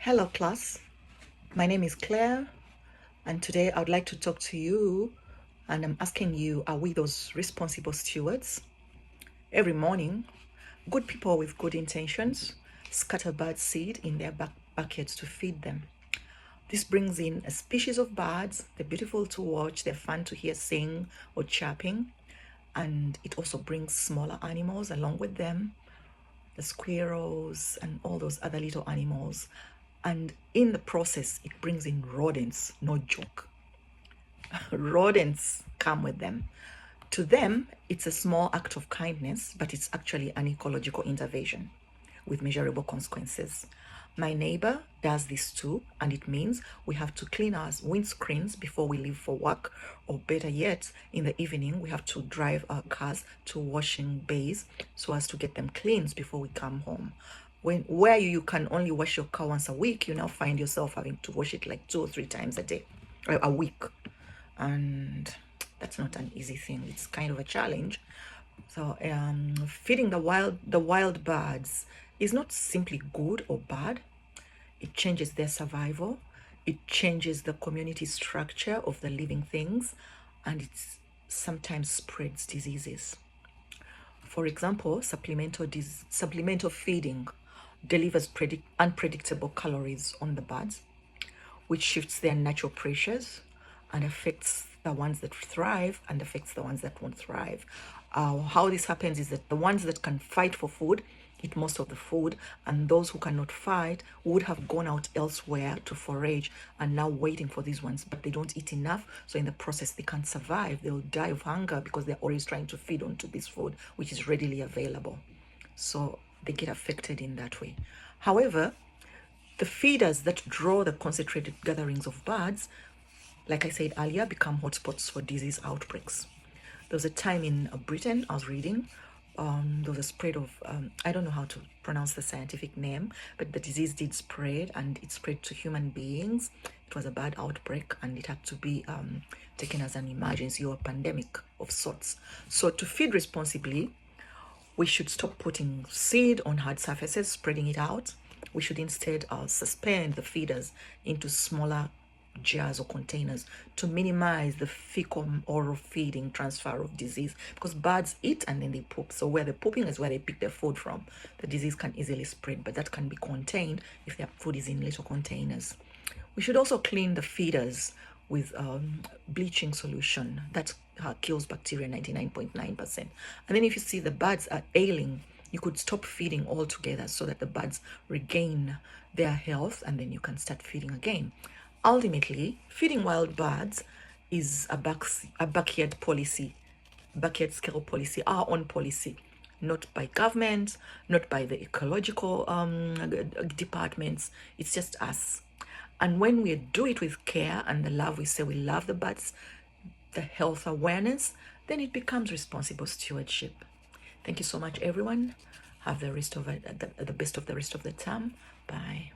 Hello class, my name is Claire and today I would like to talk to you and I'm asking you, are we those responsible stewards? Every morning, good people with good intentions scatter bird seed in their backyards to feed them. This brings in a species of birds. They're beautiful to watch, they're fun to hear sing or chirping, and it also brings smaller animals along with them, the squirrels and all those other little animals. And in the process, it brings in rodents, no joke. Rodents come with them. To them, it's a small act of kindness, but it's actually an ecological intervention with measurable consequences. My neighbor does this too, and it means we have to clean our windscreens before we leave for work, or better yet, in the evening, we have to drive our cars to washing bays so as to get them cleansed before we come home. Where you can only wash your car once a week, you now find yourself having to wash it like 2 or 3 times a day, or a week. And that's not an easy thing. It's kind of a challenge. So feeding the wild birds is not simply good or bad. It changes their survival. It changes the community structure of the living things, and it sometimes spreads diseases. For example, supplemental feeding delivers unpredictable calories on the birds, which shifts their natural pressures and affects the ones that thrive and affects the ones that won't thrive. How this happens is that the ones that can fight for food eat most of the food, and those who cannot fight would have gone out elsewhere to forage and now waiting for these ones, but they don't eat enough, so in the process they can't survive. They'll die of hunger because they're always trying to feed onto this food which is readily available, so they get affected in that way. However, the feeders that draw the concentrated gatherings of birds, like I said earlier, become hotspots for disease outbreaks. There was a time in Britain, I was reading, there was a spread of, I don't know how to pronounce the scientific name, but the disease did spread, and it spread to human beings. It was a bad outbreak, and it had to be taken as an emergency or a pandemic of sorts. So to feed responsibly, we should stop putting seed on hard surfaces, spreading it out. We should instead suspend the feeders into smaller jars or containers to minimize the fecal oral feeding transfer of disease, because birds eat and then they poop. So where they're pooping is where they pick their food from. The disease can easily spread, but that can be contained if their food is in little containers. We should also clean the feeders with bleaching solution that kills bacteria 99.9%. And then if you see the birds are ailing, you could stop feeding altogether so that the birds regain their health, and then you can start feeding again. Ultimately, feeding wild birds is a backyard policy, backyard scale policy, our own policy, not by government, not by the ecological departments. It's just us. And when we do it with care and the love, we say we love the birds, the health awareness, then it becomes responsible stewardship. Thank you so much, everyone. Have the best of the rest of the term. Bye.